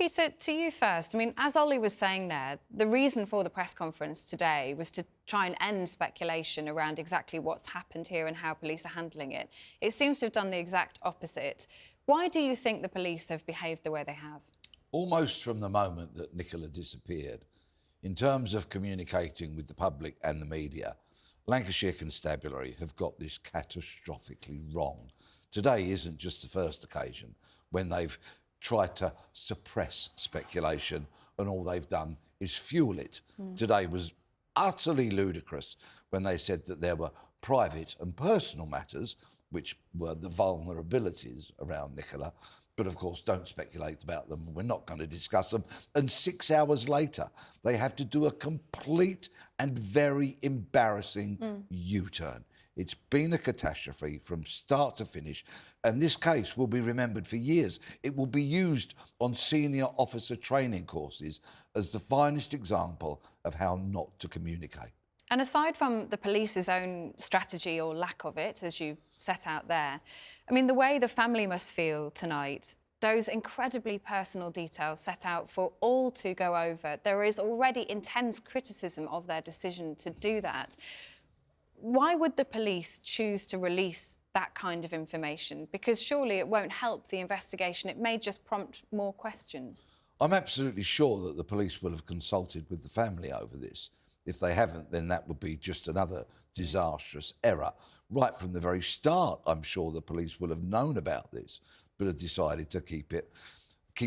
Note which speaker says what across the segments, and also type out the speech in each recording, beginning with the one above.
Speaker 1: Peter, to you first. I mean, as Ollie was saying there, the reason for the press conference today was to try and end speculation around exactly what's happened here and how police are handling it. It seems to have done the exact opposite. Why do you think the police have behaved the way they have?
Speaker 2: Almost from the moment that Nicola disappeared, in terms of communicating with the public and the media, Lancashire Constabulary have got this catastrophically wrong. Today isn't just the first occasion when they've tried to suppress speculation and all they've done is fuel it. Today was utterly ludicrous when they said that there were private and personal matters, which were the vulnerabilities around Nicola, but of course don't speculate about them, we're not going to discuss them. And 6 hours later, they have to do a complete and very embarrassing U-turn. It's been a catastrophe from start to finish, and this case will be remembered for years. It will be used on senior officer training courses as the finest example of how not to communicate.
Speaker 1: And aside from the police's own strategy or lack of it, as you set out there, I mean, the way the family must feel tonight, those incredibly personal details set out for all to go over, there is already intense criticism of their decision to do that. Why would the police choose to release that kind of information? Because surely it won't help the investigation. It may just prompt more questions.
Speaker 2: I'm absolutely sure that the police will have consulted with the family over this. If they haven't, then that would be just another disastrous error. Right from the very start, I'm sure the police will have known about this, but have decided to keep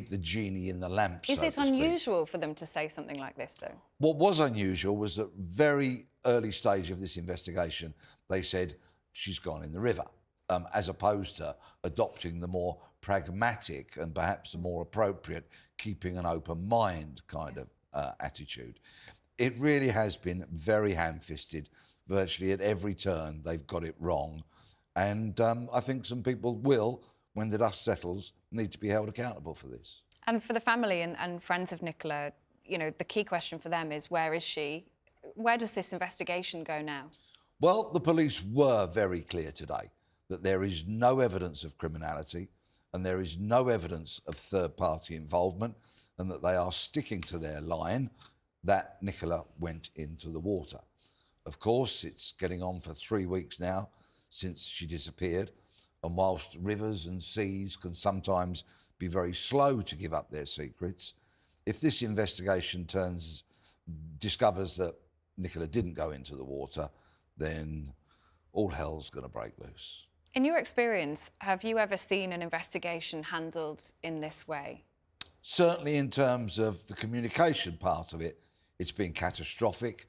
Speaker 2: the genie in the lamp,
Speaker 1: Is it unusual for them to say something like this, though?
Speaker 2: What was unusual was that very early stage of this investigation, they said she's gone in the river, as opposed to adopting the more pragmatic and perhaps the more appropriate keeping an open mind kind of attitude. It really has been very ham-fisted. Virtually at every turn, they've got it wrong. And I think some people will, when the dust settles, need to be held accountable for this.
Speaker 1: And for the family and friends of Nicola, you know, the key question for them is, where is she? Where does this investigation go now?
Speaker 2: Well, the police were very clear today that there is no evidence of criminality and there is no evidence of third-party involvement, and that they are sticking to their line that Nicola went into the water. Of course, it's getting on for 3 weeks now since she disappeared, and whilst rivers and seas can sometimes be very slow to give up their secrets, if this investigation discovers that Nicola didn't go into the water, then all hell's going to break loose.
Speaker 1: In your experience, have you ever seen an investigation handled in this way?
Speaker 2: Certainly in terms of the communication part of it, it's been catastrophic.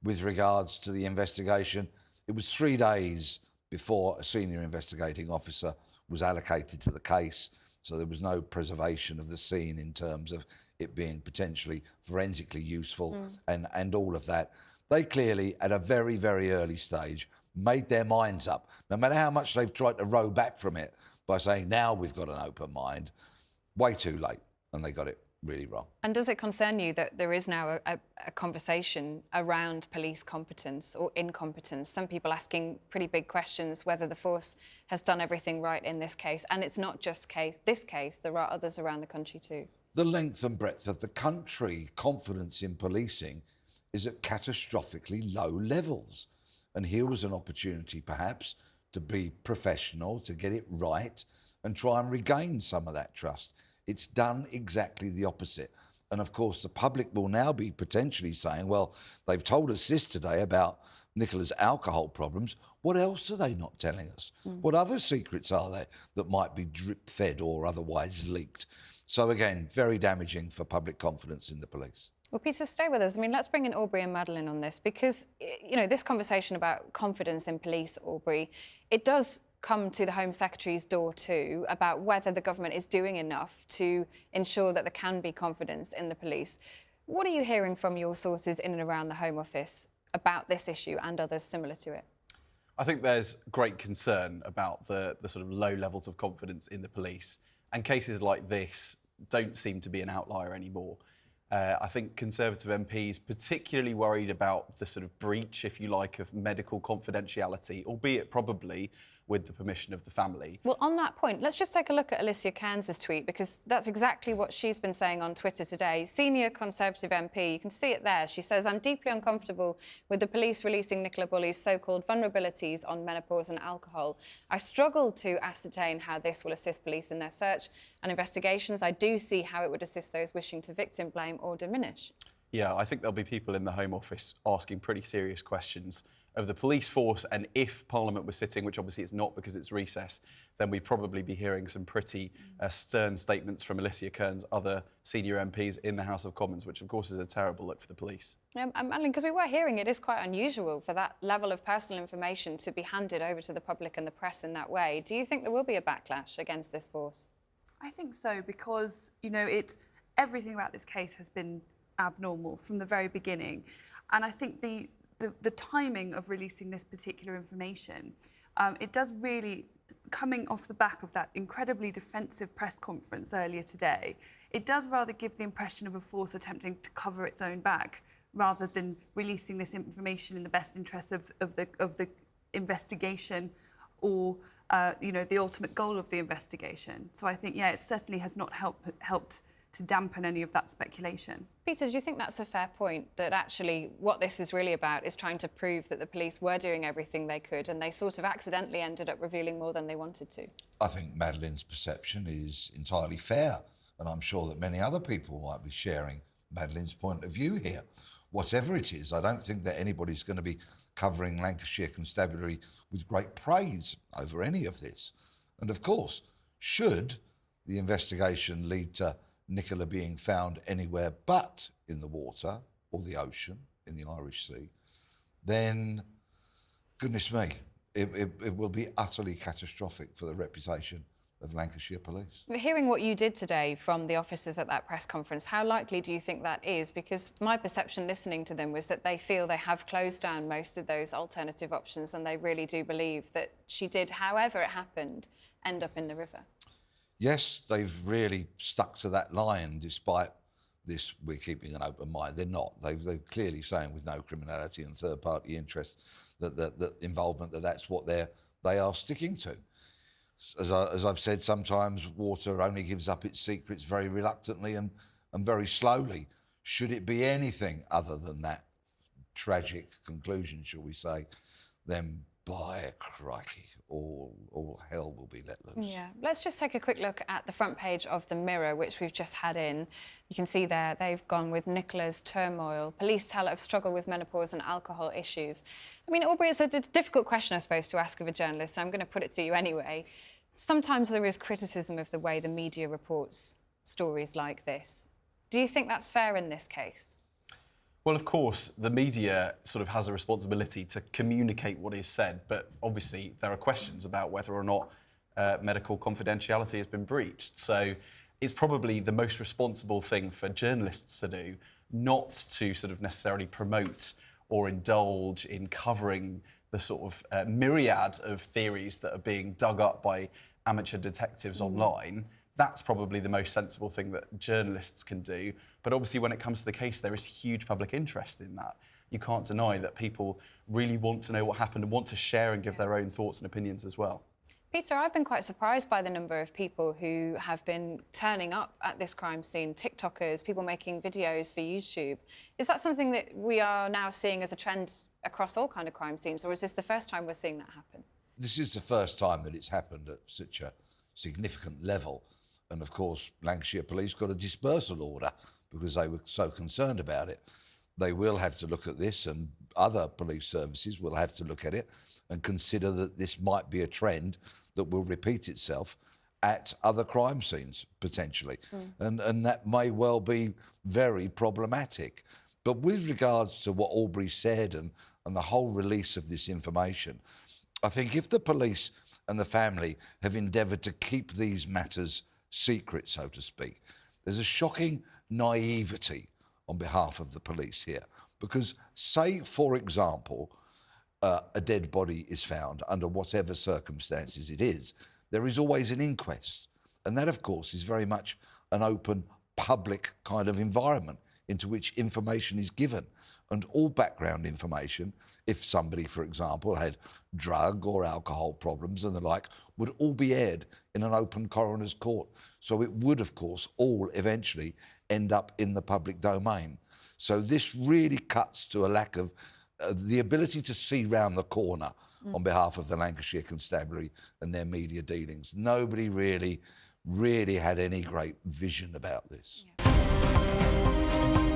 Speaker 2: With regards to the investigation, it was 3 days before a senior investigating officer was allocated to the case, so there was no preservation of the scene in terms of it being potentially forensically useful and all of that. They clearly, at a very, very early stage, made their minds up. No matter how much they've tried to row back from it by saying, now we've got an open mind, way too late, and they got it really wrong.
Speaker 1: And does it concern you that there is now a conversation around police competence or incompetence? Some people asking pretty big questions whether the force has done everything right in this case. And it's not just this case, there are others around the country too.
Speaker 2: The length and breadth of the country, confidence in policing is at catastrophically low levels. And here was an opportunity perhaps to be professional, to get it right and try and regain some of that trust. It's done exactly the opposite. And of course, the public will now be potentially saying, well, they've told us this today about Nicola's alcohol problems. What else are they not telling us? What other secrets are there that might be drip-fed or otherwise leaked? So again, very damaging for public confidence in the police.
Speaker 1: Well, Peter, stay with us. I mean, let's bring in Aubrey and Madeline on this because, you know, this conversation about confidence in police, Aubrey, it does come to the Home Secretary's door too about whether the government is doing enough to ensure that there can be confidence in the police. What are you hearing from your sources in and around the Home Office about this issue and others similar to it?
Speaker 3: I think there's great concern about the sort of low levels of confidence in the police, and cases like this don't seem to be an outlier anymore. I think Conservative MPs particularly worried about the sort of breach, if you like, of medical confidentiality, albeit probably with the permission of the family.
Speaker 1: Well, on that point, let's just take a look at Alicia Cairns' tweet, because that's exactly what she's been saying on Twitter today. Senior Conservative MP, you can see it there. She says, "I'm deeply uncomfortable with the police releasing Nicola Bulley's so-called vulnerabilities on menopause and alcohol. I struggle to ascertain how this will assist police in their search and investigations. I do see how it would assist those wishing to victim blame or diminish."
Speaker 3: Yeah, I think there'll be people in the Home Office asking pretty serious questions of the police force, and if Parliament was sitting, which obviously it's not because it's recess, then we'd probably be hearing some pretty stern statements from Alicia Cairns, other senior MPs in the House of Commons, which of course is a terrible look for the police.
Speaker 1: Madeline, because we were hearing it is quite unusual for that level of personal information to be handed over to the public and the press in that way. Do you think there will be a backlash against this force?
Speaker 4: I think so, because, you know, everything about this case has been abnormal from the very beginning. And I think the timing of releasing this particular information, it does really, coming off the back of that incredibly defensive press conference earlier today, it does rather give the impression of a force attempting to cover its own back rather than releasing this information in the best interests of the investigation or you know, the ultimate goal of the investigation. So I think, yeah, it certainly has not helped to dampen any of that speculation.
Speaker 1: Peter, do you think that's a fair point, that actually what this is really about is trying to prove that the police were doing everything they could and they sort of accidentally ended up revealing more than they wanted to?
Speaker 2: I think Madeline's perception is entirely fair, and I'm sure that many other people might be sharing Madeline's point of view here. Whatever it is, I don't think that anybody's going to be covering Lancashire Constabulary with great praise over any of this. And of course, should the investigation lead to Nicola being found anywhere but in the water or the ocean, in the Irish Sea, then, goodness me, it will be utterly catastrophic for the reputation of Lancashire Police.
Speaker 1: Hearing what you did today from the officers at that press conference, how likely do you think that is? Because my perception listening to them was that they feel they have closed down most of those alternative options and they really do believe that she did, however it happened, end up in the river.
Speaker 2: Yes, they've really stuck to that line despite this, we're keeping an open mind. They're not. They're clearly saying with no criminality and third-party interest that involvement, that's what they are sticking to. As I've said, sometimes water only gives up its secrets very reluctantly and very slowly. Should it be anything other than that tragic conclusion, shall we say, then by crikey, all hell will be let loose.
Speaker 1: Yeah, let's just take a quick look at the front page of the Mirror, which we've just had in. You can see there they've gone with Nicola's turmoil. Police tell of struggle with menopause and alcohol issues. I mean, Aubrey, it's a difficult question, I suppose, to ask of a journalist, so I'm going to put it to you anyway. Sometimes there is criticism of the way the media reports stories like this. Do you think that's fair in this case?
Speaker 3: Well, of course, the media sort of has a responsibility to communicate what is said, but obviously there are questions about whether or not medical confidentiality has been breached. So it's probably the most responsible thing for journalists to do, not to sort of necessarily promote or indulge in covering the sort of myriad of theories that are being dug up by amateur detectives online. That's probably the most sensible thing that journalists can do. But obviously, when it comes to the case, there is huge public interest in that. You can't deny that people really want to know what happened and want to share and give their own thoughts and opinions as well.
Speaker 1: Peter, I've been quite surprised by the number of people who have been turning up at this crime scene, TikTokers, people making videos for YouTube. Is that something that we are now seeing as a trend across all kind of crime scenes, or is this the first time we're seeing that happen?
Speaker 2: This is the first time that it's happened at such a significant level. And of course, Lancashire Police got a dispersal order because they were so concerned about it. They will have to look at this, and other police services will have to look at it and consider that this might be a trend that will repeat itself at other crime scenes, potentially. And that may well be very problematic. But with regards to what Aubrey said and the whole release of this information, I think if the police and the family have endeavoured to keep these matters secret, so to speak, there's a shocking naivety on behalf of the police here. Because say, for example, a dead body is found under whatever circumstances it is, there is always an inquest. And that, of course, is very much an open, public kind of environment into which information is given. And all background information, if somebody, for example, had drug or alcohol problems and the like, would all be aired in an open coroner's court. So it would, of course, all eventually end up in the public domain. So this really cuts to a lack of the ability to see round the corner on behalf of the Lancashire Constabulary and their media dealings. Nobody really had any great vision about this.
Speaker 1: Yeah.